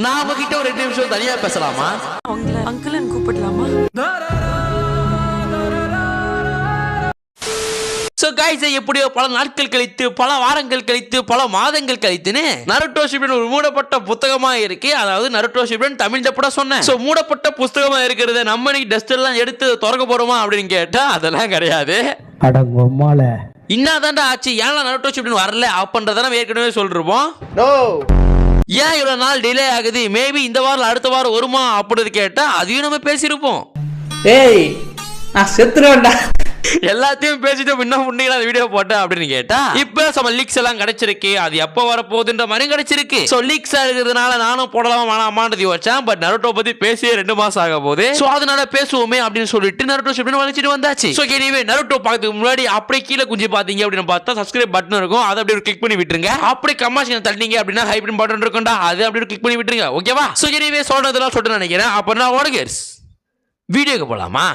நான் உங்ககிட்ட ஒரு 2 நிமிஷம் தனியா பேசலாமா? அங்கிள்னு கூப்பிடலாமா? சோ गाइस, எப்படியோ பல நாட்கள் கழித்து, பல வாரங்கள் கழித்து, பல மாதங்கள் கழித்துன்னு நருட்டோ ஷிப்புடன் ஒரு மூடப்பட்ட புத்தகமா இருக்கு. அதாவது நருட்டோ ஷிப்புடன் தமிழ் டப்பட சொன்னேன். சோ மூடப்பட்ட புத்தகமா இருக்கிறத நம்ம இன்னைக்கு டஸ்ட் எல்லாம் எடுத்து திறக்க போறோமா அப்படின்னு கேட்டா அதெல்லாம் கிடையாது. அட பொம்மால இன்னாதான்டா ஆச்சு, ஏன் நருட்டோ ஷிப்புடன் வரல அப்படின்றத நம்ம ஏற்கனவே சொல்லிருப்போம். ஏன் இவ்வளவு நாள் டிலே ஆகுது, மேபி இந்த வாரம் அடுத்த வாரம் வருமா அப்படின்னு கேட்டா அதையும் நம்ம பேசியிருப்போம். ஏய் நான் செத்துறேன்டா. எல்லாத்தையும் பேசிட்டு இன்னும் முன்னீங்களா வீடியோ போட்டேன் அப்படின்னு கேட்டா இப்ப சம லீக்ஸ் எல்லாம் கிடைச்சிருக்கு. அது எப்ப வர போகுதுன்ற மாதிரி கிடைச்சிருக்கு. சோ லீக்ஸ் இருக்கிறதுனால நானும் போடலாமா வேணாமான்னு யோசிச்சேன். பட் நருட்டோ பத்தி பேசியே 2 மாசம் ஆக போகுது. சோ அதனால பேசுவோமே அப்படின்னு சொல்லிட்டு நருட்டோ ஷிப்புடன் வளைச்சிட்டு வந்தாச்சு. சோ எனிவே நருட்டோ பார்க்கறதுக்கு முன்னாடி அப்படியே கீழே குஞ்சு பாத்தீங்க அப்படின்னு பார்த்தா சப்ஸ்கிரைப் பட்டன் இருக்கும். அதை அப்படியே கிளிக் பண்ணி விட்டுருங்க. அப்படியே கமெண்ட் தள்ளிங்க அப்படின்னா ஹைப்ரிட் பட்டன் இருக்கும்டா, அது அப்படியே கிளிக் பண்ணி விட்டுருங்க. ஓகேவா? சோ எனிவே சொல்றதெல்லாம் சொல்லிட்டு நினைக்கிறேன். அப்ப நான் ஓடுகர்ஸ் வீடியோக்கு போலாமா?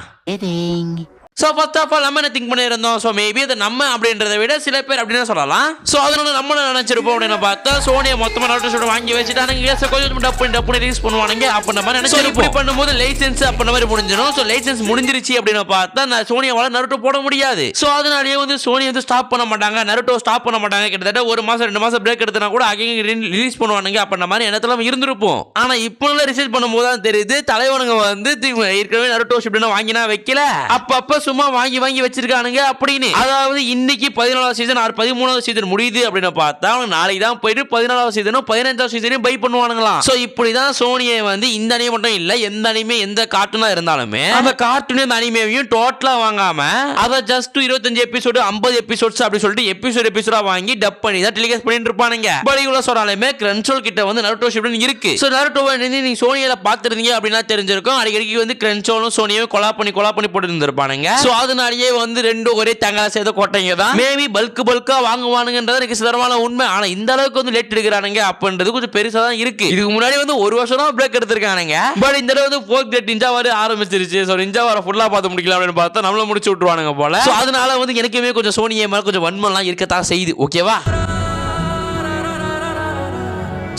சோ ஃபர்ஸ்ட் ஆஃப் ஆல் நம்ம என்ன திங்க் பண்ணியிருந்தோம், சோ மேபி அது நம்ம அப்படின்றத விட சில பேர் அப்படின்னு சொல்லலாம். சோ அதனால நம்ம நினைச்சிருப்போம் அப்படின்னு பார்த்தா சோனியை மொத்தமா நருட்டோ ஷிப்புடன் வாங்கி வச்சுட்டானுங்க. கொஞ்சம் டப்பு ரிலீஸ் பண்ணுவானுங்க அப்படின்ற மாதிரி நினைச்சிருப்போம். இப்படி பண்ணும்போது லைசென்ஸ் அப்படின்ற மாதிரி முடிஞ்சிடும். சோ லைசென்ஸ் முடிஞ்சிருச்சு அப்படின்னு பார்த்தா நான் சோனியாவால நருட்டோ போட முடியாது. சோ அதனாலேயே வந்து சோனி வந்து ஸ்டாப் பண்ண மாட்டாங்க, நருட்டோ ஸ்டாப் பண்ண மாட்டாங்க. கிட்டத்தட்ட 1 மாசம் 2 மாசம் பிரேக் எடுத்தனா கூட அகைன் ரிலீஸ் பண்ணுவானுங்க அப்படின்ற மாதிரி எண்ணத்துல இருந்திருப்போம். ஆனா இப்போ ரிசர்ச் பண்ணும்போது தான் தெரியுது தலைவனுங்க வந்து ஏற்கனவே நருட்டோ ஷிப்புடன் வாங்கினா வைக்கல, அப்பப்ப சும்மா வாங்கி வாங்கி வச்சிருக்கானுங்க அப்படின்னு. அதாவது இன்னைக்கு 14வது சீசன் 13வது சீசன் முடியுது அப்படின்னு பார்த்தா நாளைக்கு தான் போயிட்டு 14வது சீசனும் 15வது சீசனையும் பை பண்ணுவானுங்களாம். சோ இப்படிதான் சோனியை வந்து இந்த அனிமே மட்டும் இல்ல, எந்த அனிமே எந்த கார்ட்டூனா இருந்தாலுமே அந்த கார்ட்டூன் இந்த அனிமேவையும் டோட்டலா வாங்காம அதை ஜஸ்ட் 25 எபிசோடு 50 எபிசோட்ஸ் அப்படி சொல்லிட்டு எபிசோடா வாங்கி டப் பண்ணி தான் டெலிகாஸ்ட் பண்ணிட்டு இருப்பானுங்க. பட் இவ்வளவு சொன்னாலுமே கிரன்சோல் கிட்ட வந்து நருட்டோ ஷிப்புடன் இருக்கு. சோ நருட்டோவை நீங்க சோனியில பாத்துருந்தீங்க அப்படின்னா தெரிஞ்சிருக்கும். அடிக்கடிக்கு வந்து கிரன்சோலும் சோனியும் கொலா பண்ணி போட்டு இருந்திருப்பானுங்க. சோ அதனாலேயே வந்து ரெண்டும் ஒரே தங்கா சேர்ந்த கோட்டைங்க தான். மேபி பல்கா வாங்குவானுங்கன்றது எனக்கு சிதறமான உண்மை. ஆனா இந்த அளவுக்கு வந்து லேட் எடுக்கிறானுங்க அப்படின்றது கொஞ்சம் பெருசா தான் இருக்கு. இதுக்கு முன்னாடி வந்து 1 வருஷம் தான் பிரேக் எடுத்திருக்கானுங்க. பட் இந்த தடவை வந்து 4th கிரேட் நிஞ்சா வர ஆரம்பிச்சிருச்சு. சோ நிஞ்சா வர ஃபுல்லா பார்த்து முடிக்கலாம் அப்படின்னு பார்த்தா நம்மள முடிச்சு விட்டுருவானுங்க போல. சோ அதனால வந்து எனக்குமே கொஞ்சம் சோனியே மேல கொஞ்சம் வன்மம்லாம் இருக்கத்தான் செய்யுது. ஓகேவா?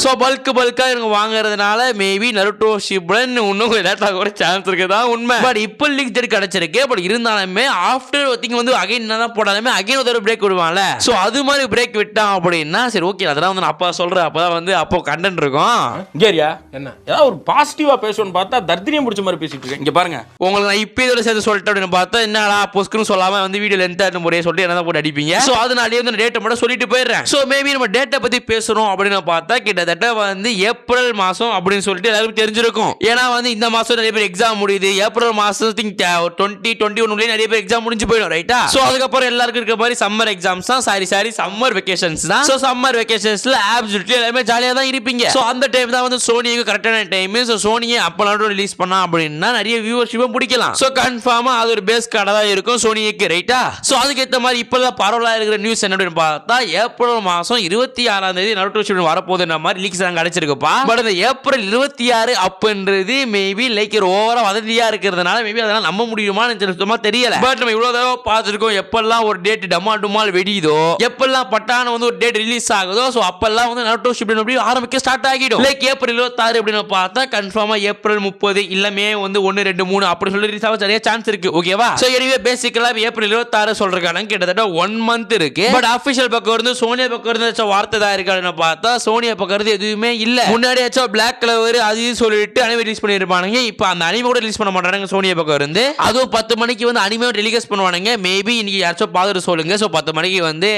சோ பல்கா இவங்க வாங்குறதுனால மேபி நருட்டோ ஷிப்புடன் இன்னும் கொஞ்சம் லேட் ஆக சான்ஸ் இருக்குதா உண்மை. பட் இப்போ லீக் டேட் கிடைச்சிருக்கு. பட் இருந்தாலுமே ஆஃப்டர் திங் வந்து அகைன் என்ன போடாலுமே அகைன் ஒரு பிரேக் விடுவான்ல. சோ அது மாதிரி பிரேக் விட்டான் அப்படின்னா சரி ஓகே, அதெல்லாம் வந்து நான் அப்பா சொல்றேன். அப்பதான் வந்து அப்போ கண்டென்ட் இருக்கும். கேரியா என்ன ஏதாவது ஒரு பாசிட்டிவா பேசணும்னு பார்த்தா தர்தினியம் பிடிச்ச மாதிரி பேசிட்டு இருக்கேன். இங்க பாருங்க, உங்களுக்கு நான் இப்போ இதோட சேர்த்து சொல்லிட்டேன் அப்படின்னு பார்த்தா என்னடா பொஸ்க்குன்னு சொல்லாம வந்து வீடியோ லென்த் முறையை சொல்லிட்டு என்ன போட்டு அடிப்பீங்க. சோ அதனாலேயே வந்து டேட்டை மட்டும் சொல்லிட்டு போயிடுறேன். சோ மேபி நம்ம டேட்டை பத்தி பேசணும் அப்படின்னு பார்த்தா கிட்டத்தட்ட வந்து ஏப்ரல் மாசம் அப்படின்னு சொல்லிட்டு எல்லாருக்கும் தெரிஞ்சிருக்கும். ஏன்னா வந்து இந்த மாசம் நிறைய பேர் எக்ஸாம் முடியுது. ஏப்ரல் மாசம் 2021 நிறைய பேர் எக்ஸாம் முடிஞ்சு போயிடும். ரைட்டா? சோ அதுக்கப்புறம் எல்லாருக்கும் இருக்க மாதிரி சம்மர் எக்ஸாம்ஸ் தான். சாரி சம்மர் வெகேஷன்ஸ் தான். சோ சம்மர் வெகேஷன்ஸ்ல அப்சல்யூட்லி எல்லாமே ஜாலியா தான் இருப்பீங்க. சோ அந்த டைம் தான் வந்து சோனிக்கு கரெக்டான டைம். சோ சோனியை அப்பலாம் ரிலீஸ் பண்ணா அப்படின்னா நிறைய வியூவர்ஷிப்பும் பிடிக்கலாம். சோ கன்ஃபார்மா அது ஒரு பேஸ் கார்டா தான் இருக்கும் சோனிக்கு. ரைட்டா? சோ அதுக்கு ஏத்த மாதிரி இப்பதான் பரவலா இருக்கிற நியூஸ் என்ன அப்படின்னு பார்த்தா ஏப்ரல் மாசம் 26ஆம் தேதி நருட்டோ ஷிப்புடன் வரப்போகுதுன்ற மாதிரி லீக்ஸ் கிடைச்சிருக்குப்பா. பட் இந்த ஏப்ரல் 26 அப்படின்றது மேபி லைக் ஓவரா வதந்தியா இருக்கிறதுனால மேபி அதெல்லாம் நம்ப முடியுமான்னு சுத்தமா தெரியல. பட் நம்ம இவ்வளவு தடவை பார்த்துருக்கோம். எப்பெல்லாம் ஒரு டேட் டமால் வெடியுதோ, எப்பெல்லாம் பட்டான வந்து ஒரு டேட் ரிலீஸ் ஆகுதோ, சோ அப்பெல்லாம் வந்து நருட்டோ ஷிப்புடன் அப்படி ஆரம்பிக்க ஸ்டார்ட் ஆகிடும். லைக் ஏப்ரல் 26 அப்படின்னு பார்த்தா கன்ஃபார்மா ஏப்ரல் 30 இல்ல மே வந்து 1 2 3 அப்படி சொல்லி ரிலீஸ் ஆக நிறைய சான்ஸ் இருக்கு. ஓகேவா? சோ எனிவே பேசிக்கலா ஏப்ரல் 26 சொல்றாங்க. கிட்டத்தட்ட 1 மந்த் இருக்கு. பட் ஆபீஷியல் பக்கம் இருந்து சோனியா பக்கம் இருந்து வார்த்தை தான் இருக்கான்னு பார்த்தா சோனியா பக்கம் இருந்து எதுவுமே இல்ல. முன்னாடியாச்சும் பிளாக் கலர் அது சொல்லிட்டு அனிமே ரிலீஸ் பண்ணிருப்பானுங்க. இப்போ அந்த அனிமே கூட ரிலீஸ் பண்ண மாட்டாங்க சோனியா பக்கம் இருந்து. அதுவும் 10 மணிக்கு வந்து அனிமே ரிலீஸ் பண்ணுவானுங்க. மேபி இன்னைக்கு யாராச்சும் பார்த்துட்டு சொல்லுங்க. சோ 10 மணிக்கு வந்து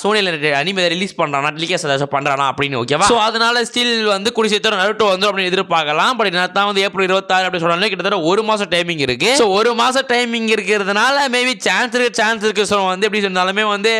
சோனியில அனிமே ரிலீஸ் பண்றானா ரிலீஸ் ஏதாச்சும் பண்றானா அப்படின்னு. ஓகேவா? சோ அதனால ஸ்டில் வந்து கூடிய சீக்கிரம் நருட்டோ வந்து அப்படின்னு எதிர்பார்க்கலாம். பட் நான் வந்து ஏப்ரல் 26 அப்படி சொன்னாலே கிட்டத்தட்ட 1 மாசம் டைமிங் இருக்கு. சோ 1 மாசம் டைமிங் இருக்கிறதுனால மேபி சான்ஸ் இருக்கு. சோ வந்து எப்படி சொன்னாலுமே வந்து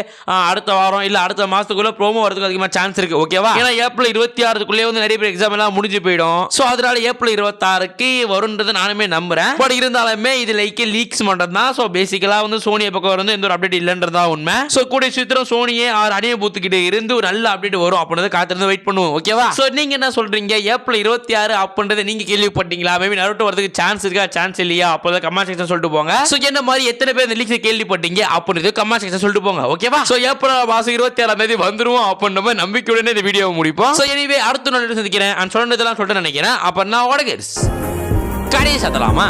அடுத்த வாரம் இல்ல அடுத்த மாசத்துக்குள்ள ப்ரோமோ வரதுக்கு அதிகமா சான்ஸ் இருக்கு. ஓகேவா? ஏன்னா ஏப்ரல் 26 வந்து நிறைய பேர் எக்ஸாம் எல்லாம் முடிஞ்சு போயிடும். சோ அதனால ஏப்ரல் 26க்கு வரும்ன்றது நானுமே நம்புறேன். பட் இருந்தாலுமே இது லைக் லீக்ஸ் மட்டும் தான். சோ பேசிக்கலா வந்து சோனி பக்கம் வந்து எந்த ஒரு அப்டேட் இல்லன்றதா உண்மை. சோ கூடிய சீக்கிரம் சோனியே அனிமே பூத் கிட்ட இருந்து ஒரு நல்ல அப்டேட் வரும் அப்படினு காத்திருந்து வெயிட் பண்ணுவோம். ஓகேவா? சோ நீங்க என்ன சொல்றீங்க? ஏப்ரல் 26 அப்படின்றத நீங்க கேள்விப்பட்டீங்களா? மேபி நருட்டோ வரதுக்கு சான்ஸ் இருக்கா சான்ஸ் இல்லையா அப்போ கமெண்ட் செக்ஷன் சொல்லிட்டு போங்க. சோ என்ன மாதிரி எத்தனை பேர் இந்த லீக்ஸ் கேள்விப்பட்டீங்க அப்படின்றது கமெண்ட் செக்ஷன் சொல்லிட்டு போங்க. ஓகேவா? சோ ஏப்ரல் மாசம் 26ஆம் தேதி வந்துருவோம் அப்படின்ற மாதிரி நம்பிக்கையுடனே இந்த வீடியோவை முடிப்போம். சோ எனிவே அடுத்த நாள் சந்திக்கிறேன். நான் சொன்னதெல்லாம் சொல்லிட்டு நினைக்கிறேன். அப்ப நான் ஓடகர்ஸ் கடையை சத்தலாமா?